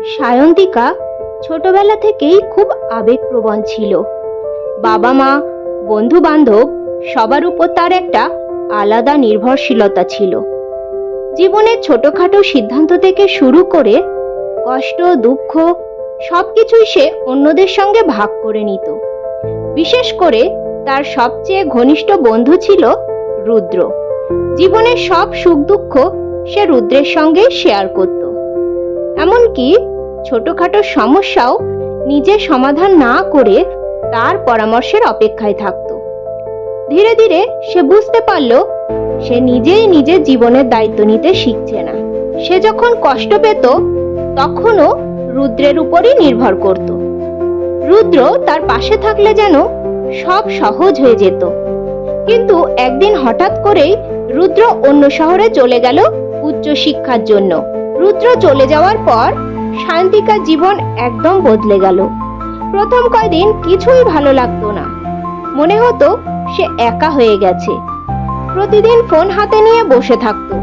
সায়ন্তিকা ছোটবেলা থেকেই খুব আবেগপ্রবণ ছিল। বাবা মা, বন্ধু বান্ধব সবার উপর তার একটা আলাদা নির্ভরশীলতা ছিল। জীবনের ছোটখাটো সিদ্ধান্ত থেকে শুরু করে কষ্ট, দুঃখ সবকিছুই সে অন্যদের সঙ্গে ভাগ করে নিত। বিশেষ করে তার সবচেয়ে ঘনিষ্ঠ বন্ধু ছিল রুদ্র। জীবনের সব সুখ দুঃখ সে রুদ্রের সঙ্গে শেয়ার করত। এমনকি ছোটখাটো সমস্যাও নিজে সমাধান না করে তার পরামর্শের অপেক্ষায় থাকত। ধীরে ধীরে সে বুঝতে পারল সে নিজেই নিজের জীবনের দায়িত্ব নিতে শিখছে না। সে যখন কষ্ট পেত তখনও রুদ্রের উপরই নির্ভর করত। রুদ্র তার পাশে থাকলে যেন সব সহজ হয়ে যেত। কিন্তু একদিন হঠাৎ করেই রুদ্র অন্য শহরে চলে গেল উচ্চ শিক্ষার জন্য। রুদ্র চলে যাওয়ার পর সায়ন্তিকার জীবন একদম বদলে গেল। প্রথম কয়দিন কিছুই ভালো লাগতো না। মনে হতো সে একা হয়ে গেছে। প্রতিদিন ফোন হাতে নিয়ে বসে থাকতো।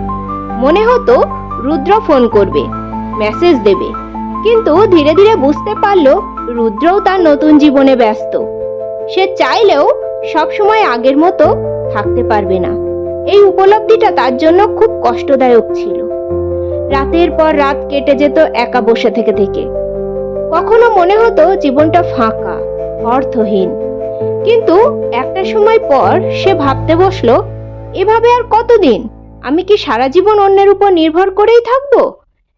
মনে হতো রুদ্র ফোন করবে, মেসেজ দেবে। কিন্তু ধীরে ধীরে বুঝতে পারল রুদ্রও তার নতুন জীবনে ব্যস্ত। সে চাইলেও সবসময় আগের মতো থাকতে পারবে না। এই উপলব্ধিটা তার জন্য খুব কষ্টদায়ক ছিল। রাতের পর রাত কেটে যেত একা বসে থেকে থেকে। কখনো মনে হতো জীবনটা ফাঁকা, অর্থহীন। কিন্তু একটা সময় পর সে ভাবতে বসলো, এভাবে আর কতদিন? আমি কি সারা জীবন অন্যের উপর নির্ভর করেই থাকবো?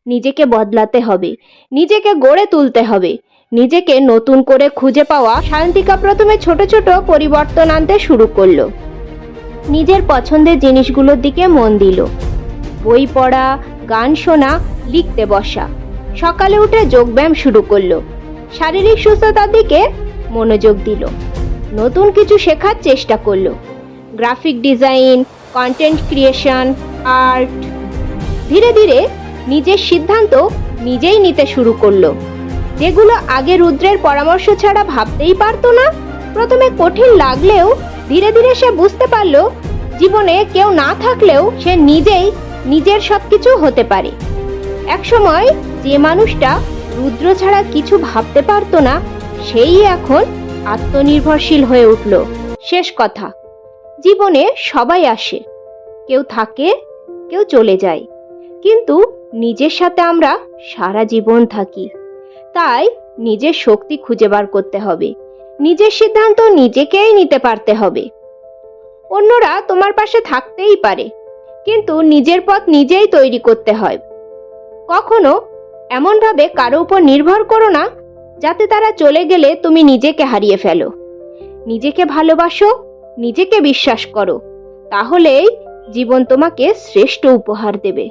নিজেকে বদলাতে হবে, নিজেকে গড়ে তুলতে হবে, নিজেকে নতুন করে খুঁজে পাওয়া। সায়ন্তিকা প্রথমে ছোট ছোট পরিবর্তন আনতে শুরু করলো। নিজের পছন্দের জিনিসগুলোর দিকে মন দিল। বই পড়া, গান শোনা, লিখতে বসা। সকালে উঠে যোগব্যায়াম শুরু করলো। শারীরিক সুস্থতার দিকে মনোযোগ দিল। নতুন কিছু শেখার চেষ্টা করলো। Graphic design, content creation, art. ধীরে ধীরে নিজের সিদ্ধান্ত নিজেই নিতে শুরু করলো, যেগুলো আগে রুদ্রের পরামর্শ ছাড়া ভাবতেই পারতো না। প্রথমে কঠিন লাগলেও ধীরে ধীরে সে বুঝতে পারলো জীবনে কেউ না থাকলেও সে নিজেই নিজের সবকিছু হতে পারে। একসময় যে মানুষটা রুদ্র ছাড়া কিছু ভাবতে পারতো না, সেই এখন আত্মনির্ভরশীল হয়ে উঠল। শেষ কথা, জীবনে সবাই আসে, কেউ থাকে, কেউ চলে যায়, কিন্তু নিজের সাথে আমরা সারা জীবন থাকি। তাই নিজের শক্তি খুঁজে বার করতে হবে, নিজের সিদ্ধান্ত নিজেকেই নিতে পারতে হবে। অন্যরা তোমার পাশে থাকতেই পারে, কিন্তু নিজের পথ নিজেই তৈরি করতে হয়। কখনো এমনভাবে কারো উপর নির্ভর করো না যাতে তারা চলে গেলে তুমি নিজেকে হারিয়ে ফেলো। নিজেকে ভালোবাসো, নিজেকে বিশ্বাস করো, তাহলেই জীবন তোমাকে শ্রেষ্ঠ উপহার দেবে।